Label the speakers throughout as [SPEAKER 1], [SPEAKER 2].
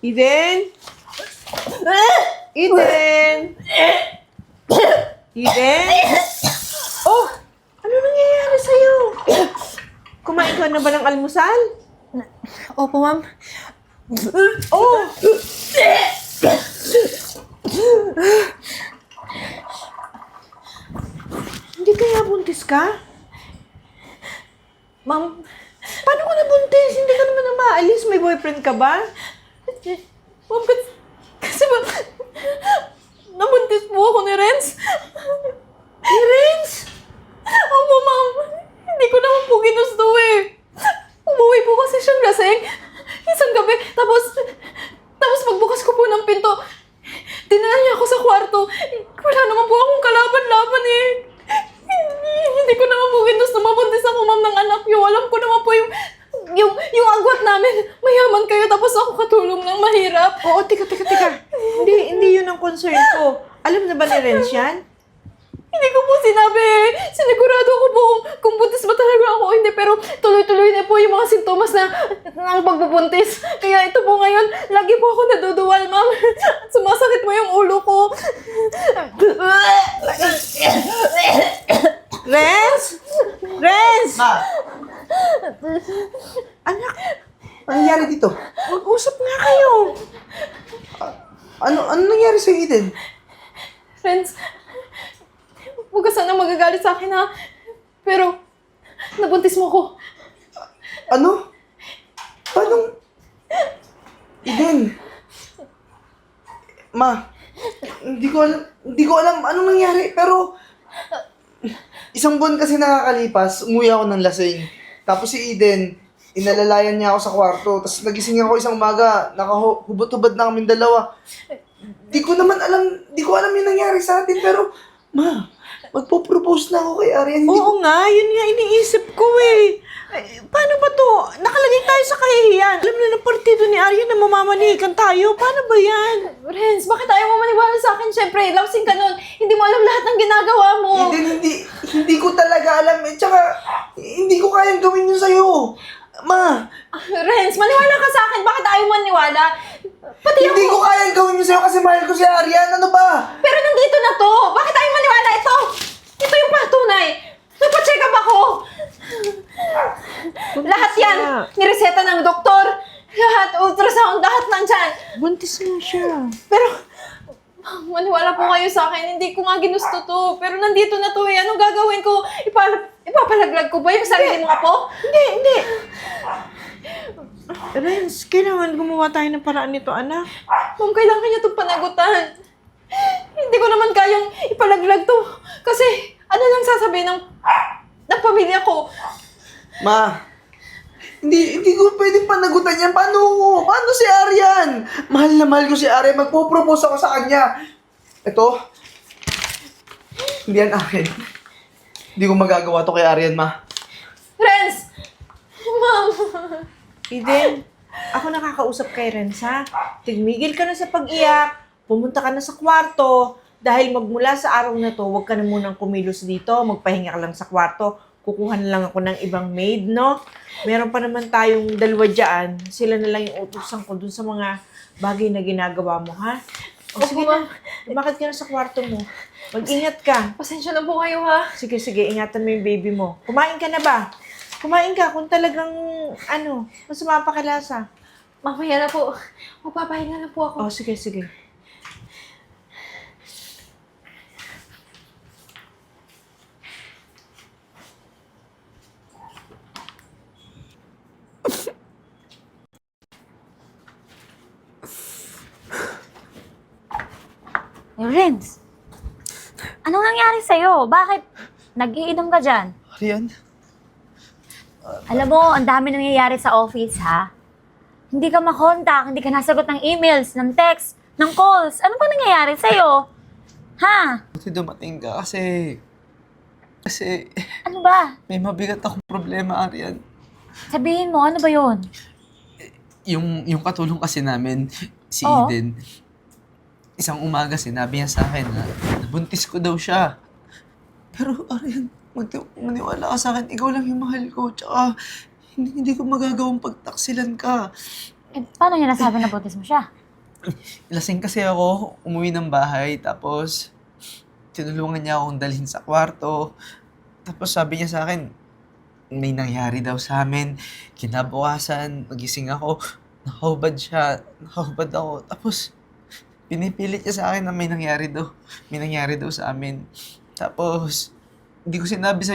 [SPEAKER 1] Eden? Eden? Eden? Oh! Ano nangyayari sa'yo? Kumain ka na ba ng almusal?
[SPEAKER 2] Opo, ma'am.
[SPEAKER 1] Oh! Hindi kaya buntis ka?
[SPEAKER 2] Ma'am,
[SPEAKER 1] Paano ka nabuntis? Hindi ka naman na maalis. May boyfriend ka ba?
[SPEAKER 2] ma'am, kasi ma'am, nabuntis po ako ni Renz.
[SPEAKER 1] Ni Renz?
[SPEAKER 2] Opo, ma'am. Hindi ko naman po ginusto eh. Umuwi po kasi siyang lasing. Isang gabi, tapos magbukas ko po ng pinto. Dinala niya ako sa kwarto. Wala naman po akong kalaban-laban eh. Hindi ko naman po ginusto mabuntis ako, ma'am, ng anak niyo. Alam ko naman po yung agwat namin. Mayaman kayo tapos ako katulong ng mahirap.
[SPEAKER 1] Oo, tika. Hindi yun ang concern ko. Alam na ba ni Renz yan?
[SPEAKER 2] Hindi ko po sinabi eh. Sinigurado ko po kung buntis ba talaga ako o hindi. Pero tuloy-tuloy na po yung mga sintomas ng pagbubuntis. Kaya ito po ngayon, lagi po ako naduduwal, ma'am. Sumasakit mo yung ulo ko.
[SPEAKER 1] Renz? Renz!
[SPEAKER 3] Ma!
[SPEAKER 1] Anak,
[SPEAKER 3] Ano nangyari dito?
[SPEAKER 1] mag-usap nga kayo.
[SPEAKER 3] Ano nangyari sa Eden?
[SPEAKER 2] Friends, huwag ka sana magagalit sa akin ha. Pero, nabuntis mo ko.
[SPEAKER 3] Ano? Paano? Eden? Ma, hindi ko alam anong nangyari, pero isang buwan kasi nakakalipas, umuwi ako ng lasing. Tapos si Eden, inalalayan niya ako sa kwarto. Tapos nagising ako isang umaga, nakahubot-hubad na kaming dalawa. Di ko alam yung nangyari sa atin, pero ma, magpo-propose na ako kay Arian.
[SPEAKER 1] Oo nga, yun nga iniisip ko eh. Paano ba to? Nakalagay tayo sa kahihiyan. Alam na ng partido ni Arya na mamamanikan tayo. Paano ba yan?
[SPEAKER 2] Renz, bakit ayaw mo maniwala sa akin? Siyempre, lasing ka nun. Hindi mo alam lahat ng ginagawa mo.
[SPEAKER 3] Eden, hindi ko talaga alam. Tsaka, hindi ko kayang gawin yun sa'yo. Ma,
[SPEAKER 2] Renz, maniwala ka sa akin. Bakit ayaw mo maniwala? Pati ako.
[SPEAKER 3] hindi ko kayang gawin yun sa'yo kasi mahal ko si Arian. Ano ba?
[SPEAKER 2] Pero nandito na to. Bakit ayaw maniwala? Ito yung patunay. Nagpa-check up ako. Lahat yan. Nireseta ng doktor. Lahat, ultrasound, lahat nandyan.
[SPEAKER 1] Buntis mo siya.
[SPEAKER 2] Pero, maniwala po kayo sa akin. Hindi ko nga ginusto to. Pero nandito na to eh. Anong gagawin ko? Ipapalaglag ko ba yung sarili mo apo?
[SPEAKER 1] Hindi. Renz, kailangan gumawa tayo ng paraan nito, anak.
[SPEAKER 2] Ma'am, kailangan niya itong panagutan. Hindi ko naman kayang ipalaglag to. Kasi, ano lang sasabihin ng pamilya ko?
[SPEAKER 3] Ma, hindi ko pwedeng panagutan yan. Paano si Arian? Mahal na mahal ko si Arian. Magpo-propose ako sa kanya. Ito, hindi yan akin. Hindi ko magagawa to kay Arian, ma.
[SPEAKER 2] Renz! Ma'am!
[SPEAKER 1] Eden, ako nakakausap kay Renz, ha? Tigmigil ka na sa pag-iyak. Pumunta ka na sa kwarto. Dahil magmula sa araw na to, huwag ka na munang kumilos dito. Magpahinga ka lang sa kwarto. Kukuha na lang ako ng ibang maid, no? Meron pa naman tayong dalawa dyan. Sila na lang yung utusan ko dun sa mga bagay na ginagawa mo, ha? O sige na, lumakad ka na sa kwarto mo. Mag-ingat ka.
[SPEAKER 2] Pasensya na po kayo ha.
[SPEAKER 1] Sige, ingatan mo yung baby mo. Kumain ka na ba? Kumain ka kung talagang, masama pa kalasa.
[SPEAKER 2] Mamaya na po. Magpapahinga na po ako.
[SPEAKER 1] O, sige.
[SPEAKER 4] Renz, anong nangyari sa'yo? Bakit nag-iinom ka dyan?
[SPEAKER 3] Arian?
[SPEAKER 4] Alam mo, ang dami nangyayari sa office, ha? Hindi ka makontak, hindi ka nasagot ng emails, ng text, ng calls. Ano ba nangyayari sa'yo? Ha?
[SPEAKER 3] Buti dumating ka kasi
[SPEAKER 4] Ano ba?
[SPEAKER 3] may mabigat akong problema, Arian.
[SPEAKER 4] Sabihin mo, ano ba yun?
[SPEAKER 3] Yung katulong kasi namin, si
[SPEAKER 4] Oo.
[SPEAKER 3] Eden, isang umaga sinabi niya sa akin na nabuntis ko daw siya. Pero Arian, maniwala ka sa akin, ikaw lang yung mahal ko. Tsaka hindi ko magagawang pagtaksilan ka.
[SPEAKER 4] Eh, paano niya nasabi na buntis mo siya?
[SPEAKER 3] Lasing kasi ako, umuwi ng bahay, tapos tinulungan niya akong dalhin sa kwarto. Tapos sabi niya sa akin, may nangyari daw sa amin. Kinabukasan, magising ako, nakahubad siya, nakahubad ako. Tapos, pinipilit niya sa akin na may nangyari daw. May nangyari daw sa amin. Tapos, hindi ko sinabi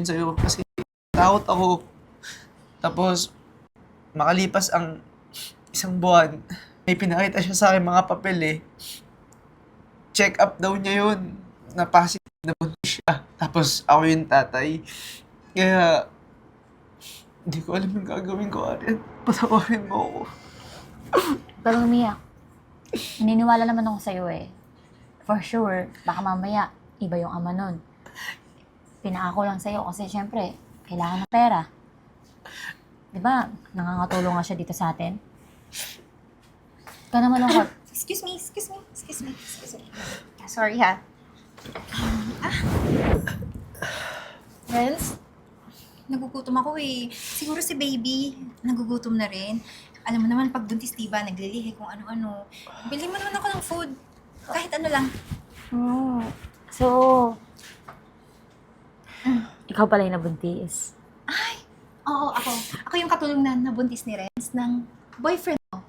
[SPEAKER 3] yun sa'yo kasi takot ako. Tapos, makalipas ang isang buwan, may pinakita siya sa akin mga papel eh. Check up daw niya yun. Na positive na buntis siya. Tapos ako yung tatay. Kaya, hindi ko alam yung gagawin ko, Arian. Patawarin mo ako.
[SPEAKER 4] Pero umiyak. Naniniwala naman ako sa'yo eh. For sure, baka mamaya, iba yung ama nun. Pinaka ko lang sa'yo kasi syempre, kailangan ng pera. Diba, nangangatulong nga siya dito sa atin. Ikaw naman ang hot.
[SPEAKER 2] Excuse me. Sorry ha. Renz, nagugutom ako eh. Siguro si baby, nagugutom na rin. Alam mo naman, pag buntis, diba, naglilihi kung ano-ano. Bili mo naman ako ng food. Kahit ano lang.
[SPEAKER 4] So, ikaw pala yung nabuntis.
[SPEAKER 2] Oo, ako. Ako yung katulong na nabuntis ni Renz ng boyfriend mo.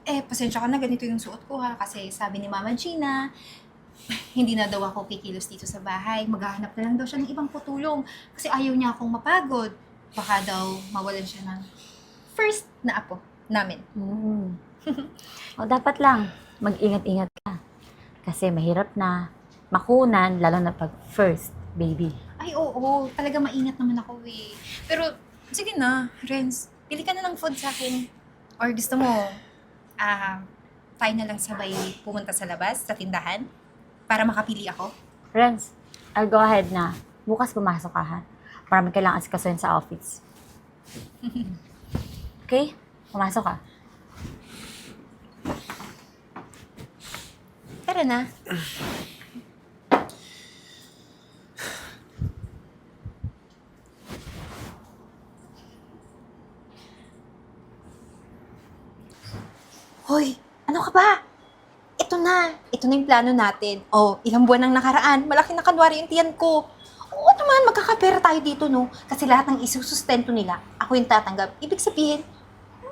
[SPEAKER 2] Eh, pasensya ka na, ganito yung suot ko ha. Kasi sabi ni Mama Gina, hindi na daw ako kikilos dito sa bahay. Maghahanap na lang daw siya ng ibang tutulong. Kasi ayaw niya akong mapagod. Baka daw mawalan siya ng first na apo namin.
[SPEAKER 4] O dapat lang, mag-ingat-ingat ka. Kasi mahirap na makunan, lalo na pag first baby.
[SPEAKER 2] Ay, oo. Talaga maingat naman ako eh. Pero, sige na, Renz. Pili ka na ng food sa akin. Or gusto mo, tayo na lang sabay pumunta sa labas, sa tindahan, para makapili ako.
[SPEAKER 4] Renz, I'll go ahead na. Bukas pumasok ka ha. Marami kailangan asikasuhin sa office. Okay? Pumasok ka.
[SPEAKER 2] Tara na. Hoy, ano ka ba? Ito na yung plano natin. Oh, ilang buwan nang nakaraan, malaki na kanwari yung tiyan ko. Oo naman, magkakapera tayo dito, no? Kasi lahat ng isusustento nila, ako yung tatanggap. Ibig sabihin,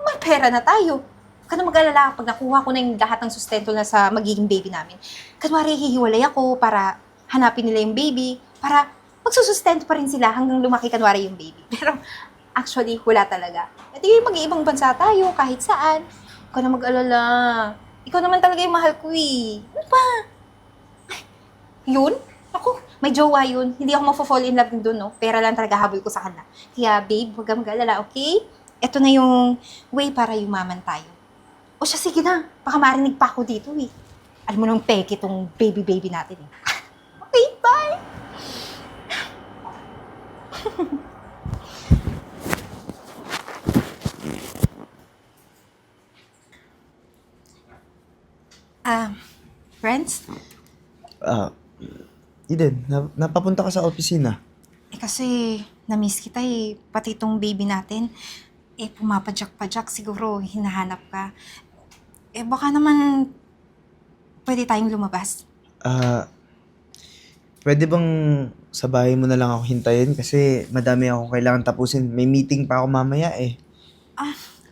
[SPEAKER 2] may pera na tayo. Huwag ka na mag-alala pag nakuha ko na yung lahat ng sustento na sa magiging baby namin. Kanwari, hihiwalay ako para hanapin nila yung baby, para magsusustento pa rin sila hanggang lumaki kanwari yung baby. Pero actually, wala talaga. At yung mag-iibang bansa tayo, kahit saan. Huwag ka na mag-alala. Ikaw naman talaga yung mahal ko eh. Ano ba? Ay, yun? Ako, may jowa yun. Hindi ako mafo-fall in love doon, no? Pera lang talaga habol ko sa kanila. Kaya, babe, huwag kang mag-alala, okay? Ito na yung way para yumaman tayo. O siya, sige na. Baka marinig pa ako dito eh. Alam mo nang peke itong baby-baby natin eh. Okay, bye! Friends?
[SPEAKER 3] Eden, napapunta ka sa opisina.
[SPEAKER 2] Eh kasi, na-miss kita eh. Pati itong baby natin. Eh, pumapadyak-padyak. Siguro, hinahanap ka. Eh, baka naman, pwede tayong lumabas.
[SPEAKER 3] Pwede bang sa bahay mo na lang ako hintayin? Kasi madami ako kailangan tapusin. May meeting pa ako mamaya eh.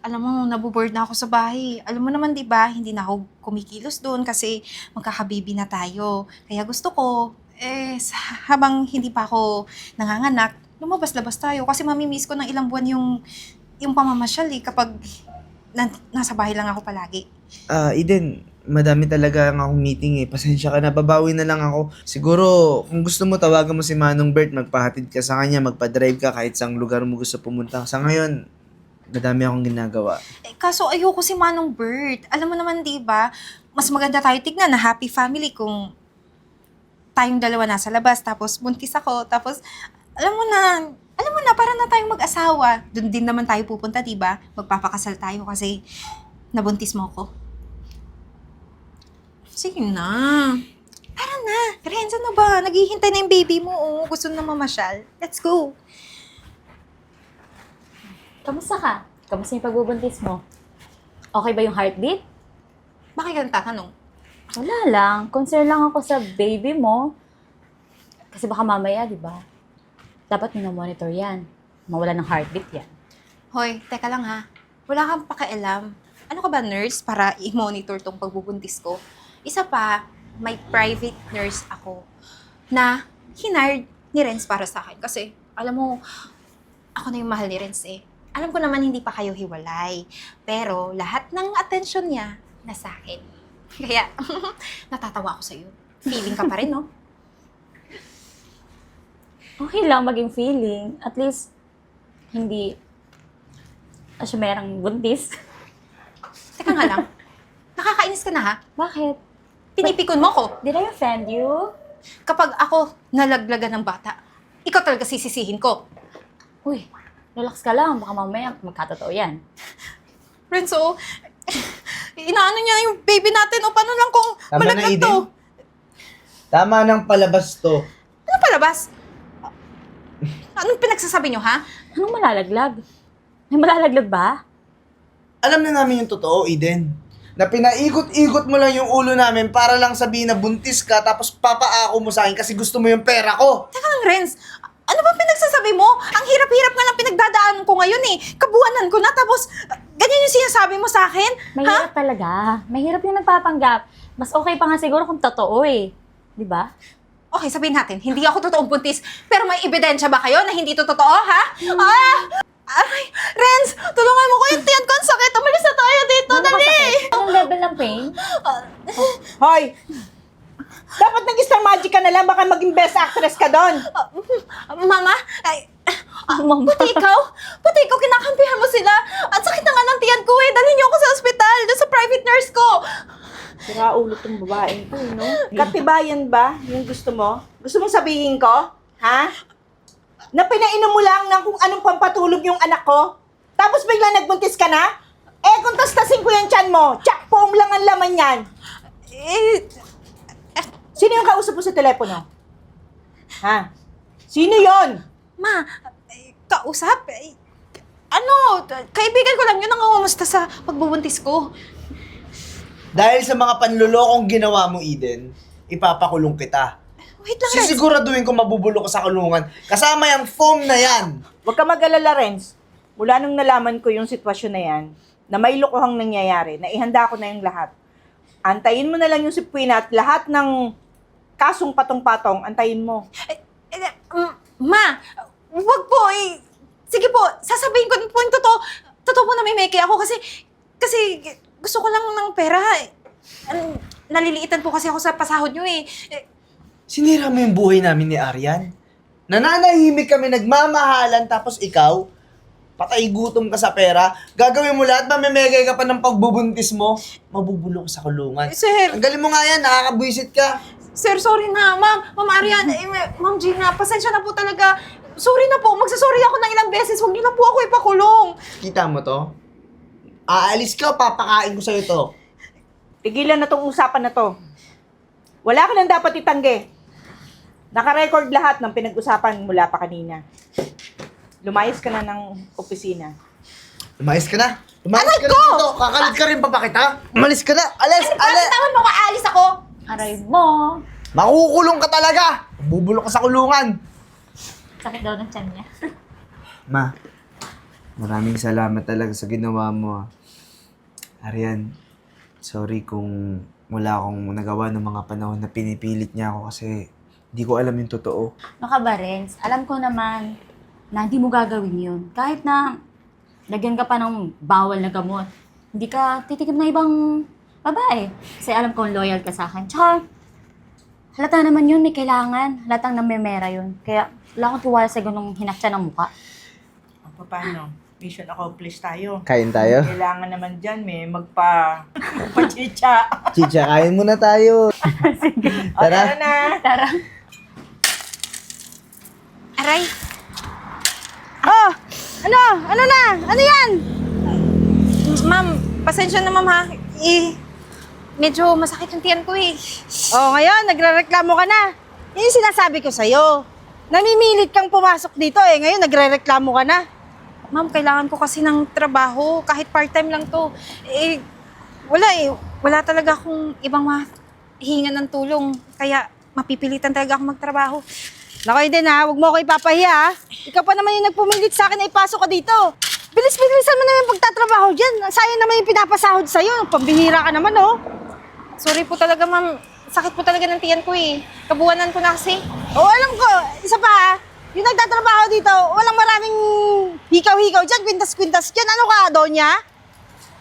[SPEAKER 2] Alam mo, naboboard na ako sa bahay. Alam mo naman, di ba, hindi na ako kumikilos doon kasi magkakababy na tayo. Kaya gusto ko, habang hindi pa ako nanganganak, lumabas-labas tayo. Kasi mamimiss ko ng ilang buwan yung pamamasyal eh, kapag nasa bahay lang ako palagi.
[SPEAKER 3] Eden, madami talaga ang akong meeting eh. Pasensya ka na, babawi na lang ako. Siguro, kung gusto mo, tawagan mo si Manong Bert, magpahatid ka sa kanya, magpa-drive ka kahit saang lugar mo gusto pumunta. Sa ngayon, madami akong ginagawa.
[SPEAKER 2] Kaso ayoko si Manong Bert. Alam mo naman, di ba, mas maganda tayo tignan na happy family kung tayong dalawa nasa labas, tapos buntis ako, tapos alam mo na, para na tayong mag-asawa. Doon din naman tayo pupunta, di ba? Magpapakasal tayo kasi nabuntis mo ako. Sige na. Tara na. Renz, ano ba? Naghihintay na yung baby mo. Oh. Gusto na mamasyal. Let's go.
[SPEAKER 4] Kamusta ka? Kamusta yung pagbubuntis mo? Okay ba yung heartbeat?
[SPEAKER 2] Bakit ka nagtatanong?
[SPEAKER 4] Wala lang. Concern lang ako sa baby mo. Kasi baka mamaya, di ba? Dapat monitor yan. Mawala ng heartbeat yan.
[SPEAKER 2] Hoy, teka lang ha. Wala kang pakialam. Ano ka ba, nurse, para i-monitor tong pagbubuntis ko? Isa pa, may private nurse ako na hinard ni Renz para sa akin. Kasi, alam mo, ako na yung mahal ni Renz eh. Alam ko naman hindi pa kayo hiwalay. Pero lahat ng atensyon niya nasa akin. Kaya, natatawa ako sa'yo. Feeling ka pa rin, no?
[SPEAKER 4] Okay lang maging feeling. At least, hindi siya merang buntis.
[SPEAKER 2] Teka nga lang. Nakakainis ka na ha?
[SPEAKER 4] Bakit?
[SPEAKER 2] Pinipikon mo ko.
[SPEAKER 4] Did I offend you?
[SPEAKER 2] Kapag ako nalaglagan ng bata, ikaw talaga sisisihin ko.
[SPEAKER 4] Uy, relax ka lang. Baka mamaya magkatotoo yan.
[SPEAKER 2] Renzo, inaano niya yung baby natin o paano lang kung
[SPEAKER 3] Tama na,
[SPEAKER 2] malaglag
[SPEAKER 3] Eden.
[SPEAKER 2] to?
[SPEAKER 3] Tama ng palabas to.
[SPEAKER 2] Ano palabas? Anong pinagsasabi niyo, ha?
[SPEAKER 4] Anong malalaglag? May malalaglag ba?
[SPEAKER 3] Alam na namin yung totoo, Eden. Na pinaikot-ikot mo lang yung ulo namin para lang sabihin na buntis ka tapos papaako mo sa akin kasi gusto mo yung pera ko.
[SPEAKER 2] Teka lang, Renz. Ano ba pinagsasabi mo? Ang hirap-hirap nga lang pinagdadaanan ko ngayon eh. Kabuwanan ko na tapos ganyan yung sinasabi mo sa akin?
[SPEAKER 4] Mahirap talaga. Mahirap yung nagpapanggap. Mas okay pa nga siguro kung totoo eh. Di ba?
[SPEAKER 2] Okay, sabihin natin, hindi ako totoong buntis, pero may ebidensya ba kayo na hindi to totoo, ha? Ay, Renz, tulungan mo ko yung tiyan ko, ang sakit. Umalis na tayo dito,
[SPEAKER 4] Ano
[SPEAKER 2] dali!
[SPEAKER 4] kasakit? Anong level ng pain?
[SPEAKER 1] Hoy! Dapat nag-star magic ka na lang, baka maging best actress ka doon.
[SPEAKER 2] Mama, ay,
[SPEAKER 4] Mama.
[SPEAKER 2] Puti ikaw, kinakampihan mo sila. Ang sakit na nga ng tiyan ko eh. Dalhin niyo ako sa ospital, doon sa private nurse ko.
[SPEAKER 1] Sira ulo tong babaeng to, no? Katibayan ba yung gusto mo? Gusto mong sabihin ko? Ha? Na pinainom mo lang ng kung anong pampatulog yung anak ko? Tapos bigla nagbuntis ka na? Eh, kung tastasin ko yung tiyan mo, tsak foam lang ang laman yan.
[SPEAKER 2] Eh,
[SPEAKER 1] Sino yung kausap mo sa telepono? Ha? Sino yon?
[SPEAKER 2] ma, kausap? Ano, kaibigan ko lang yun ang ngumusta sa pagbubuntis ko.
[SPEAKER 3] Dahil sa mga panlulokong ginawa mo, Eden, ipapakulong kita.
[SPEAKER 2] Wait lang, Renz.
[SPEAKER 3] Sisiguraduhin ko mabubulok ka sa kulungan. Kasama yung foam na yan.
[SPEAKER 1] Huwag ka mag-alala, Renz. Mula nung nalaman ko yung sitwasyon na yan, na may lukuhang nangyayari, na ihanda ko na yung lahat. Antayin mo na lang yung sipuina at lahat ng kasong patong-patong, antayin mo.
[SPEAKER 2] Ma, wag po eh. Sige po, sasabihin ko po yung totoo. Totoo po na may meke ako kasi gusto ko lang ng pera. Naliliitan po kasi ako sa pasahod nyo eh.
[SPEAKER 3] Sinira mo yung buhay namin ni Aryan. Nananahimik kami, nagmamahalan, tapos ikaw, patay gutom ka sa pera, gagawin mo lahat, mamimegay ka pa ng pagbubuntis mo, mabubulok sa kulungan.
[SPEAKER 2] Sir,
[SPEAKER 3] Ang galing mo nga yan, nakakabwisit ka.
[SPEAKER 2] Sir, sorry na, ma'am. Ma'am Arian, Ma'am Gina, pasensya na po talaga. Sorry na po, magsasorry ako ng ilang beses. Huwag niyo na po ako ipakulong.
[SPEAKER 3] Kita mo to? Aalis ka, papakain ko sa'yo to.
[SPEAKER 1] Tigilan na tong usapan na to. Wala ka nang dapat itanggi. Naka-record lahat ng pinag-usapan mula pa kanina. Lumayas ka na ng opisina.
[SPEAKER 3] Umayos ka na. Umayos
[SPEAKER 2] Aray
[SPEAKER 3] ka
[SPEAKER 2] ko!
[SPEAKER 3] na dito. Kakalit ka rin pa kita. Umalis ka na. Alis! Alis!
[SPEAKER 2] Tawad mo, aalis ako.
[SPEAKER 4] Aray mo.
[SPEAKER 3] Makukulong ka talaga. Bubulok ka sa kulungan.
[SPEAKER 4] Sakit daw ng tiyan niya.
[SPEAKER 3] Ma, maraming salamat talaga sa ginawa mo. Arian, sorry kung wala akong nagawa ng mga panahon na pinipilit niya ako kasi hindi ko alam yung totoo.
[SPEAKER 4] No ka ba, Renz? Alam ko naman na hindi mo gagawin yun. Kahit na lagyan ka pa ng bawal na gamot. Hindi ka titikim na ibang babae. Kasi alam kong loyal ka sa akin. Tsaka, halata naman yun, may kailangan. Halatang namemera yun. Kaya wala akong tiwala sa ganung hinaksa ng muka.
[SPEAKER 1] O, paano? Mission accomplished tayo.
[SPEAKER 3] Kain tayo?
[SPEAKER 1] Kailangan naman dyan, may magpa-chicha.
[SPEAKER 3] Chicha, kain muna tayo.
[SPEAKER 1] O, tara na.
[SPEAKER 4] Tara.
[SPEAKER 2] Aray,
[SPEAKER 5] Oh! Ano? Ano na? Ano yan?
[SPEAKER 2] ma'am, pasensya na ma'am ha. Medyo masakit yung tiyan ko eh.
[SPEAKER 5] Oh, ngayon, nagrereklamo ka na. Yan yung sinasabi ko sa'yo. Namimilit kang pumasok dito eh. Ngayon, nagrereklamo ka na.
[SPEAKER 2] Ma'am, kailangan ko kasi ng trabaho. Kahit part-time lang to. Eh, wala eh. Wala talaga akong ibang mahingan ng tulong. Kaya mapipilitan talaga ako magtrabaho.
[SPEAKER 5] Naku, Eden ha, huwag mo ako ipapahiya ha. Ikaw pa naman yung nagpumilit sa akin na ipasok ka dito. Bilis-bilisan mo na yung pagtatrabaho dyan. Sayang naman yung pinapasahod sa'yo. Pambihira ka naman oh.
[SPEAKER 2] Sorry po talaga, ma'am. Sakit po talaga ng tiyan ko eh. Kabuwanan ko na kasi.
[SPEAKER 5] Oo, alam ko. Isa pa ha, yung nagtatrabaho dito, walang maraming hikaw-hikaw dyan, kwintas-kwintas dyan. Ano ka, Donya?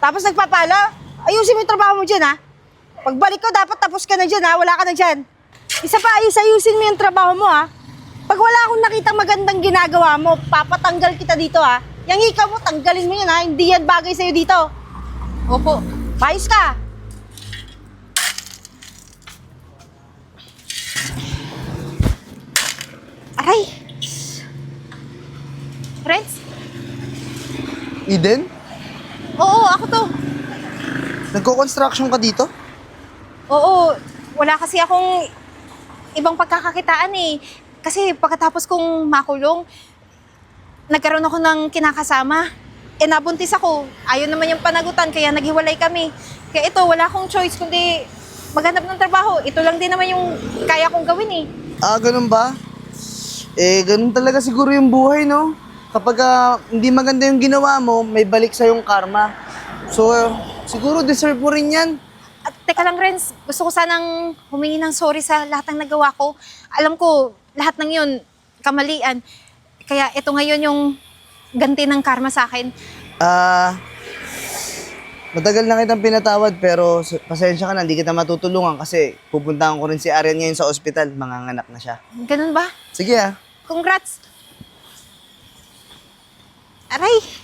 [SPEAKER 5] Tapos nagpapala. Ayusin mo yung trabaho mo dyan ha. Pagbalik ko, dapat tapos ka na dyan ha. Wala ka na dyan. Isa pa, ayusin mo yung trabaho mo ha. Pag wala akong nakitang magandang ginagawa mo, papatanggal kita dito ha. Yung hikaw mo, tanggalin mo yun ha. Hindi yan bagay sa'yo dito.
[SPEAKER 2] Opo.
[SPEAKER 5] Mayos ka.
[SPEAKER 2] Aray! Friends?
[SPEAKER 3] Eden?
[SPEAKER 2] Oo, ako to.
[SPEAKER 3] Nagko-construction ka dito?
[SPEAKER 2] Oo, wala kasi akong ibang pagkakakitaan eh. Kasi pagkatapos kong makulong, nagkaroon ako ng kinakasama. Eh nabuntis ako. Ayaw naman yung panagutan, kaya naghiwalay kami. Kaya ito, wala akong choice kundi maghanap ng trabaho. Ito lang din naman yung kaya kong gawin eh.
[SPEAKER 3] Ah, ganun ba? Ganun talaga siguro yung buhay, no? Kapag hindi maganda yung ginawa mo, may balik sa yung karma. So, siguro deserve mo rin yan.
[SPEAKER 2] At teka lang, Renz, gusto ko sanang humingi ng sorry sa lahat ng nagawa ko. Alam ko, lahat ng yun, kamalian. Kaya ito ngayon yung ganti ng karma sa akin.
[SPEAKER 3] Matagal na kitang pinatawad pero pasensya ka na, hindi kita matutulungan kasi pupuntahan ko rin si Arian ngayon sa ospital. Manganganak na siya.
[SPEAKER 2] Ganun ba?
[SPEAKER 3] Sige ah.
[SPEAKER 2] Congrats! Aray!